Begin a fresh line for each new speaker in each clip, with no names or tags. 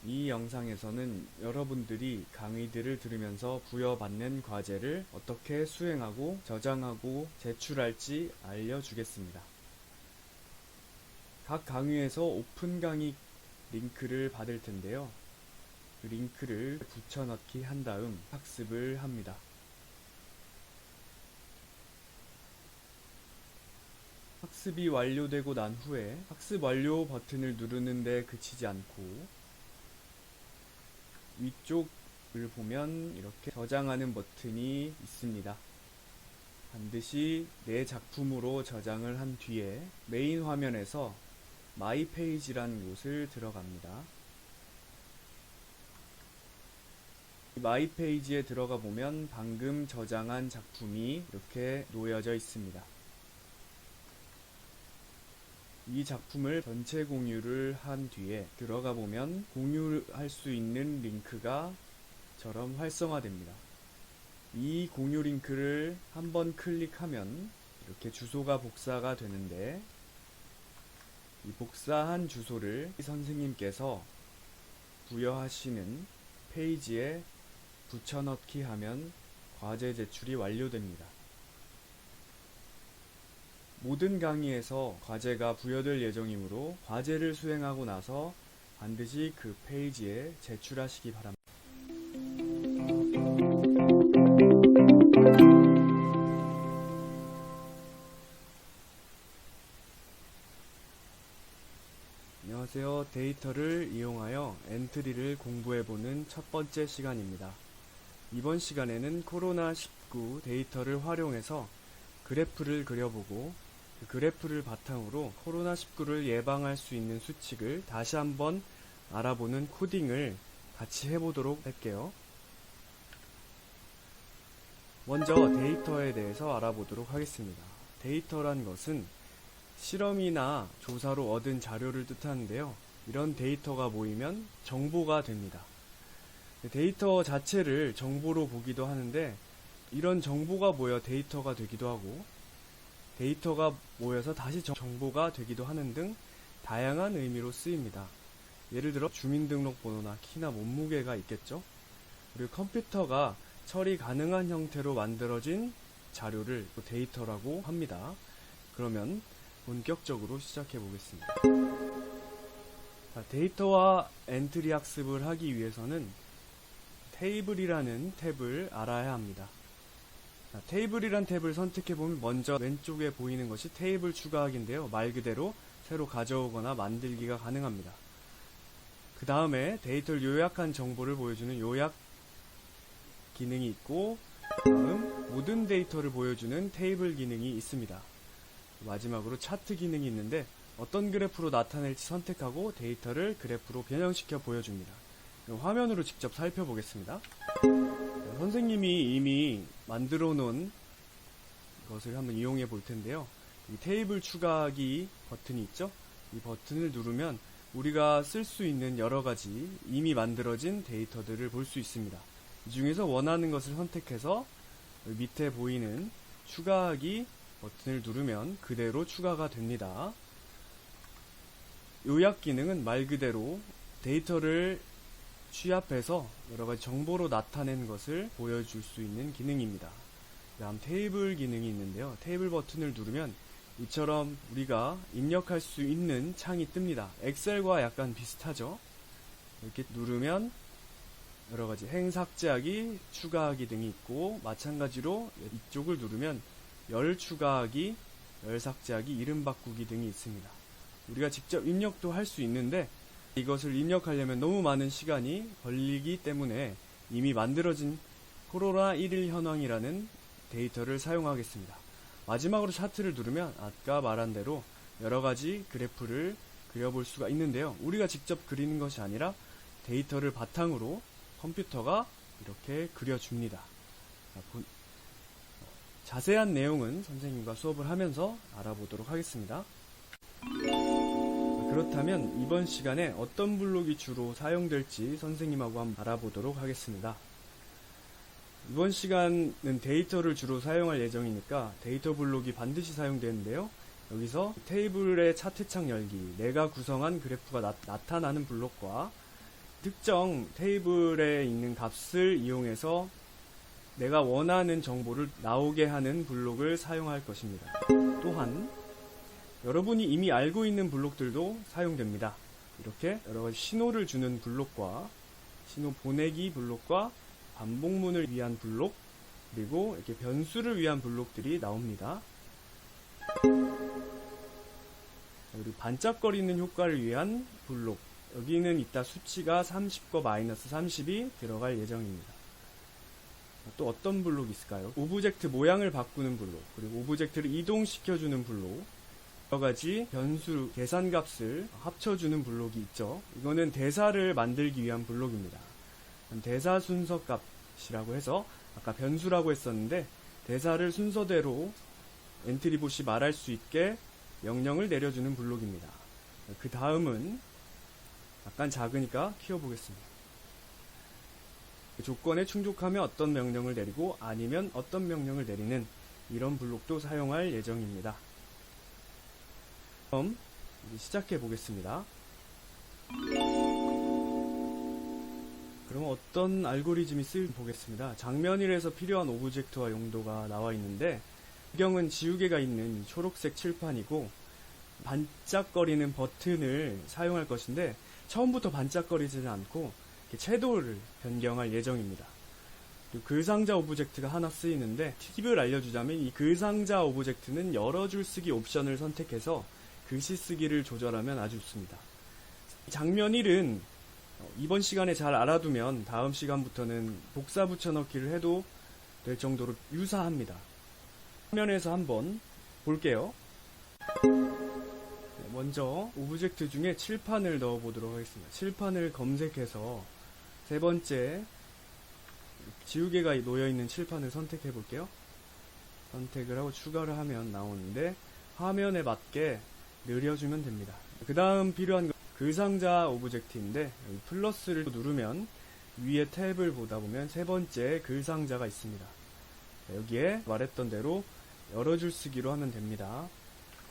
이 영상에서는 여러분들이 강의들을 들으면서 부여받는 과제를 어떻게 수행하고 저장하고 제출할지 알려주겠습니다. 각 강의에서 오픈 강의 링크를 받을 텐데요. 그 링크를 붙여넣기 한 다음 학습을 합니다. 학습이 완료되고 난 후에 학습 완료 버튼을 누르는데 그치지 않고 위쪽을 보면 이렇게 저장하는 버튼이 있습니다. 반드시 내 작품으로 저장을 한 뒤에 메인 화면에서 마이 페이지라는 곳을 들어갑니다. 마이 페이지에 들어가 보면 방금 저장한 작품이 이렇게 놓여져 있습니다. 이 작품을 전체 공유를 한 뒤에 들어가 보면 공유할 수 있는 링크가 처럼 활성화됩니다. 이 공유 링크를 한번 클릭하면 이렇게 주소가 복사가 되는데, 이 복사한 주소를 선생님께서 부여하시는 페이지에 붙여넣기 하면 과제 제출이 완료됩니다. 모든 강의에서 과제가 부여될 예정이므로 과제를 수행하고 나서 반드시 그 페이지에 제출하시기 바랍니다. 안녕하세요. 데이터를 이용하여 엔트리를 공부해보는 첫 번째 시간입니다. 이번 시간에는 코로나19 데이터를 활용해서 그래프를 그려보고 그 그래프를 바탕으로 코로나19를 예방할 수 있는 수칙을 다시 한번 알아보는 코딩을 같이 해보도록 할게요. 먼저 데이터에 대해서 알아보도록 하겠습니다. 데이터란 것은 실험이나 조사로 얻은 자료를 뜻하는데요. 이런 데이터가 모이면 정보가 됩니다. 데이터 자체를 정보로 보기도 하는데, 이런 정보가 모여 데이터가 되기도 하고, 데이터가 모여서 다시 정보가 되기도 하는 등 다양한 의미로 쓰입니다. 예를 들어 주민등록번호나 키나 몸무게가 있겠죠. 그리고 컴퓨터가 처리 가능한 형태로 만들어진 자료를 데이터라고 합니다. 그러면 본격적으로 시작해 보겠습니다. 데이터와 엔트리 학습을 하기 위해서는 테이블이라는 탭을 알아야 합니다. 테이블이란 탭을 선택해보면 먼저 왼쪽에 보이는 것이 테이블 추가하기인데요. 말 그대로 새로 가져오거나 만들기가 가능합니다. 그 다음에 데이터를 요약한 정보를 보여주는 요약 기능이 있고, 다음 모든 데이터를 보여주는 테이블 기능이 있습니다. 마지막으로 차트 기능이 있는데 어떤 그래프로 나타낼지 선택하고 데이터를 그래프로 변형시켜 보여줍니다. 화면으로 직접 살펴보겠습니다. 선생님이 이미 만들어 놓은 것을 한번 이용해 볼 텐데요. 이 테이블 추가하기 버튼이 있죠? 이 버튼을 누르면 우리가 쓸 수 있는 여러 가지 이미 만들어진 데이터들을 볼 수 있습니다. 이 중에서 원하는 것을 선택해서 밑에 보이는 추가하기 버튼을 누르면 그대로 추가가 됩니다. 요약 기능은 말 그대로 데이터를 취합해서 여러가지 정보로 나타낸 것을 보여줄 수 있는 기능입니다. 다음 테이블 기능이 있는데요. 테이블 버튼을 누르면 이처럼 우리가 입력할 수 있는 창이 뜹니다. 엑셀과 약간 비슷하죠. 이렇게 누르면 여러가지 행 삭제하기, 추가하기 등이 있고, 마찬가지로 이쪽을 누르면 열 추가하기, 열 삭제하기, 이름 바꾸기 등이 있습니다. 우리가 직접 입력도 할 수 있는데 이것을 입력하려면 너무 많은 시간이 걸리기 때문에 이미 만들어진 코로나11 현황이라는 데이터를 사용하겠습니다. 마지막으로 차트를 누르면 아까 말한 대로 여러가지 그래프를 그려볼 수가 있는데요. 우리가 직접 그리는 것이 아니라 데이터를 바탕으로 컴퓨터가 이렇게 그려줍니다. 자세한 내용은 선생님과 수업을 하면서 알아보도록 하겠습니다. 그렇다면 이번 시간에 어떤 블록이 주로 사용될지 선생님하고 한번 알아보도록 하겠습니다. 이번 시간은 데이터를 주로 사용할 예정이니까 데이터 블록이 반드시 사용되는데요. 여기서 테이블의 차트창 열기, 내가 구성한 그래프가 나타나는 블록과 특정 테이블에 있는 값을 이용해서 내가 원하는 정보를 나오게 하는 블록을 사용할 것입니다. 또한 여러분이 이미 알고 있는 블록들도 사용됩니다. 이렇게 여러가지 신호를 주는 블록과 신호 보내기 블록과 반복문을 위한 블록, 그리고 이렇게 변수를 위한 블록들이 나옵니다. 그리고 반짝거리는 효과를 위한 블록, 여기는 이따 수치가 30과 마이너스 30이 들어갈 예정입니다. 또 어떤 블록이 있을까요? 오브젝트 모양을 바꾸는 블록, 그리고 오브젝트를 이동시켜주는 블록, 여러가지 변수 계산값을 합쳐주는 블록이 있죠. 이거는 대사를 만들기 위한 블록입니다. 대사 순서 값이라고 해서 아까 변수라고 했었는데 대사를 순서대로 엔트리봇이 말할 수 있게 명령을 내려주는 블록입니다. 그 다음은 약간 작으니까 키워보겠습니다. 조건에 충족하면 어떤 명령을 내리고 아니면 어떤 명령을 내리는 이런 블록도 사용할 예정입니다. 그럼 시작해 보겠습니다. 그럼 어떤 알고리즘이 쓰일지 보겠습니다. 장면일에서 필요한 오브젝트와 용도가 나와 있는데 배경은 지우개가 있는 초록색 칠판이고 반짝거리는 버튼을 사용할 것인데 처음부터 반짝거리지는 않고 채도를 변경할 예정입니다. 그리고 글상자 오브젝트가 하나 쓰이는데 팁을 알려주자면 이 글상자 오브젝트는 여러 줄 쓰기 옵션을 선택해서 글씨 쓰기를 조절하면 아주 좋습니다. 장면 1은 이번 시간에 잘 알아두면 다음 시간부터는 복사 붙여넣기를 해도 될 정도로 유사합니다. 화면에서 한번 볼게요. 먼저 오브젝트 중에 칠판을 넣어 보도록 하겠습니다. 칠판을 검색해서 세 번째 지우개가 놓여있는 칠판을 선택해 볼게요. 선택을 하고 추가를 하면 나오는데 화면에 맞게 늘려주면 됩니다. 그 다음 필요한 글상자 오브젝트인데 여기 플러스를 누르면 위에 탭을 보다 보면 세 번째 글상자가 있습니다. 여기에 말했던 대로 여러 줄 쓰기로 하면 됩니다.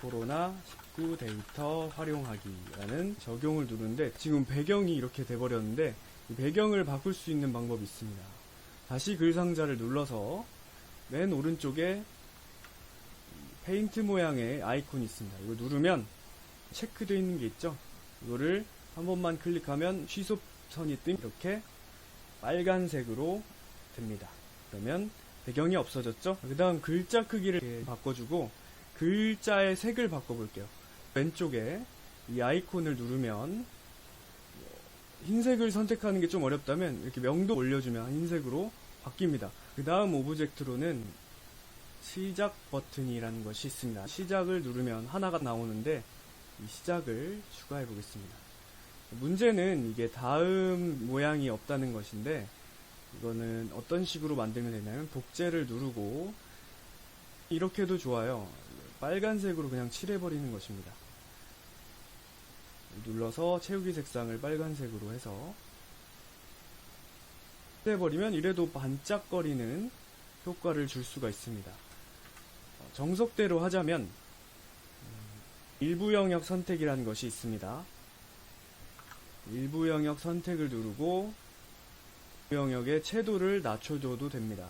코로나19 데이터 활용하기라는 적용을 누르는데 지금 배경이 이렇게 돼버렸는데 이 배경을 바꿀 수 있는 방법이 있습니다. 다시 글상자를 눌러서 맨 오른쪽에 페인트 모양의 아이콘이 있습니다. 이걸 누르면 체크되어 있는 게 있죠. 이거를 한 번만 클릭하면 취소선이 뜨면 이렇게 빨간색으로 됩니다. 그러면 배경이 없어졌죠. 그 다음 글자 크기를 바꿔주고 글자의 색을 바꿔볼게요. 왼쪽에 이 아이콘을 누르면 흰색을 선택하는 게 좀 어렵다면 이렇게 명도 올려주면 흰색으로 바뀝니다. 그 다음 오브젝트로는 시작 버튼이라는 것이 있습니다. 시작을 누르면 하나가 나오는데 이 시작을 추가해 보겠습니다. 문제는 이게 다음 모양이 없다는 것인데 이거는 어떤 식으로 만들면 되냐면 복제를 누르고 이렇게도 좋아요. 빨간색으로 그냥 칠해버리는 것입니다. 눌러서 채우기 색상을 빨간색으로 해서 칠해버리면 이래도 반짝거리는 효과를 줄 수가 있습니다. 정석대로 하자면 일부 영역 선택이라는 것이 있습니다. 일부 영역 선택을 누르고 영역의 채도를 낮춰줘도 됩니다.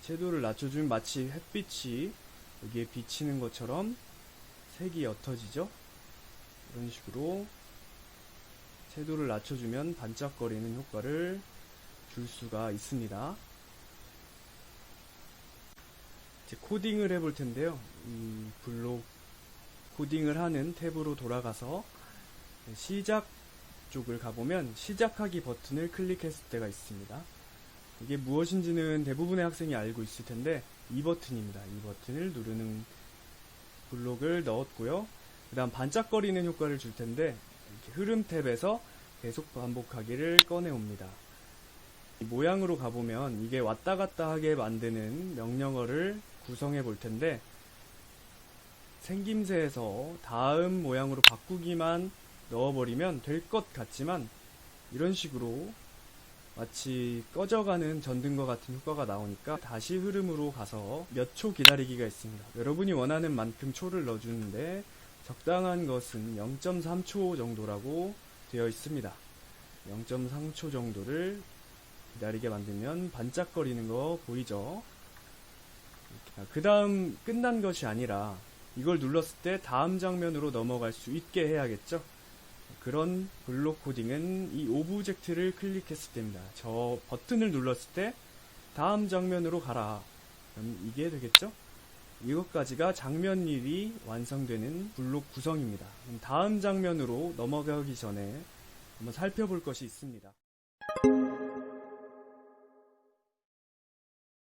채도를 낮춰주면 마치 햇빛이 여기에 비치는 것처럼 색이 옅어지죠. 이런 식으로 채도를 낮춰주면 반짝거리는 효과를 줄 수가 있습니다. 이제 코딩을 해볼 텐데요. 이 블록 코딩을 하는 탭으로 돌아가서 시작 쪽을 가보면 시작하기 버튼을 클릭했을 때가 있습니다. 이게 무엇인지는 대부분의 학생이 알고 있을 텐데 이 버튼입니다. 이 버튼을 누르는 블록을 넣었고요. 그 다음 반짝거리는 효과를 줄 텐데 이렇게 흐름 탭에서 계속 반복하기를 꺼내옵니다. 이 모양으로 가보면 이게 왔다 갔다 하게 만드는 명령어를 구성해 볼 텐데 생김새에서 다음 모양으로 바꾸기만 넣어버리면 될 것 같지만 이런 식으로 마치 꺼져가는 전등과 같은 효과가 나오니까 다시 흐름으로 가서 몇 초 기다리기가 있습니다. 여러분이 원하는 만큼 초를 넣어주는데 적당한 것은 0.3초 정도라고 되어 있습니다. 0.3초 정도를 기다리게 만들면 반짝거리는 거 보이죠? 그 다음 끝난 것이 아니라 이걸 눌렀을 때 다음 장면으로 넘어갈 수 있게 해야겠죠? 그런 블록 코딩은 이 오브젝트를 클릭했을 때입니다. 저 버튼을 눌렀을 때 다음 장면으로 가라. 그럼 이게 되겠죠? 이것까지가 장면 1이 완성되는 블록 구성입니다. 다음 장면으로 넘어가기 전에 한번 살펴볼 것이 있습니다.